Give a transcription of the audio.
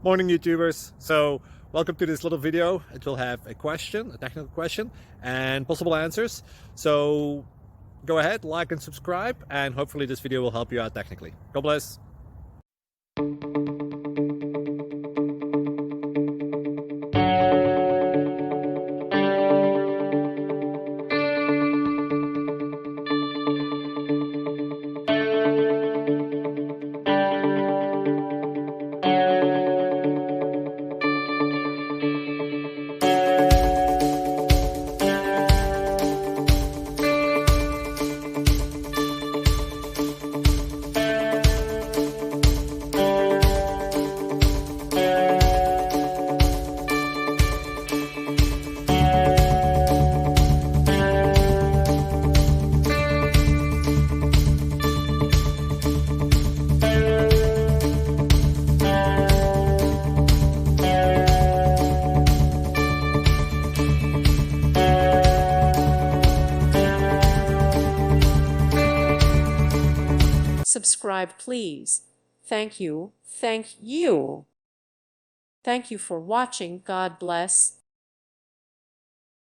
Morning, YouTubers. So welcome to this little video. It will have a question, a technical question, and possible answers. So go ahead, like and subscribe, and hopefully this video will help you out technically. God bless. Subscribe, please. Thank you. Thank you. Thank you for watching. God bless.